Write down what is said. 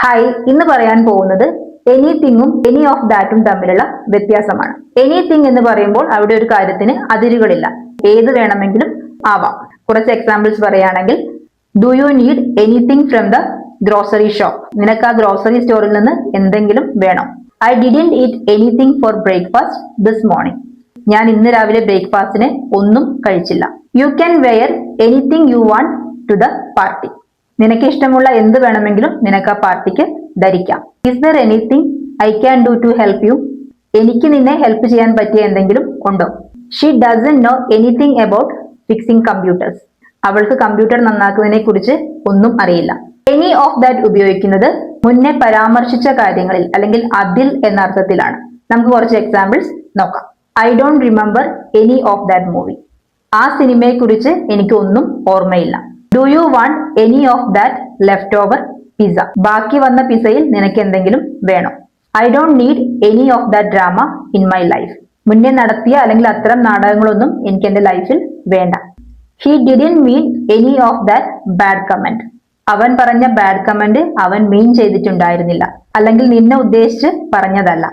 Hi, ഇന്ന് പറയാൻ പോകുന്നത് എനിത്തിങ്ങും എനി ഓഫ് ദാറ്റും തമ്മിലുള്ള വ്യത്യാസമാണ്. എനിത്തിങ് എന്ന് പറയുമ്പോൾ അവിടെ ഒരു കാര്യത്തിന് അതിരുകളില്ല, ഏത് വേണമെങ്കിലും ആവാം. കുറച്ച് എക്സാമ്പിൾസ് പറയുകയാണെങ്കിൽ, do you need anything from the grocery shop? നിനക്ക് ആ ഗ്രോസറി സ്റ്റോറിൽ നിന്ന് എന്തെങ്കിലും വേണോ? I didn't eat anything for breakfast this morning. ഞാൻ ഇന്ന് രാവിലെ ബ്രേക്ക്ഫാസ്റ്റിന് ഒന്നും കഴിച്ചില്ല. You can wear anything you want to the party. നിനക്ക് ഇഷ്ടമുള്ള എന്ത് വേണമെങ്കിലും നിനക്ക് ആ പാർട്ടിക്ക് ധരിക്കാം. Is there anything I can do to help you? എനിക്ക് നിന്നെ ഹെൽപ്പ് ചെയ്യാൻ പറ്റിയ എന്തെങ്കിലും ഉണ്ടോ? She doesn't know anything about fixing computers. അവൾക്ക് കമ്പ്യൂട്ടർ നന്നാക്കുന്നതിനെ കുറിച്ച് ഒന്നും അറിയില്ല. എനി ഓഫ് ദാറ്റ് ഉപയോഗിക്കുന്നത് മുന്നേ പരാമർശിച്ച കാര്യങ്ങളിൽ അല്ലെങ്കിൽ അതിൽ എന്ന അർത്ഥത്തിലാണ്. നമുക്ക് കുറച്ച് എക്സാമ്പിൾസ് നോക്കാം. I don't remember any of that movie. ആ സിനിമയെ കുറിച്ച് എനിക്ക് ഒന്നും ഓർമ്മയില്ല. Do you want any of that left over pizza? ബാക്കി വന്ന പിസയിൽ നിനക്ക് എന്തെങ്കിലും വേണോ? I don't need any of that drama in my life. മുന്നേ നടത്തിയ അല്ലെങ്കിൽ അത്തരം നാടകങ്ങളൊന്നും എനിക്ക് എന്റെ ലൈഫിൽ വേണ്ട. He didn't mean any of that bad comment. അവൻ പറഞ്ഞ ബാഡ് കമന്റ് അവൻ മീൻ ചെയ്തിട്ടുണ്ടായിരുന്നില്ല, അല്ലെങ്കിൽ നിന്നെ ഉദ്ദേശിച്ച് പറഞ്ഞതല്ല.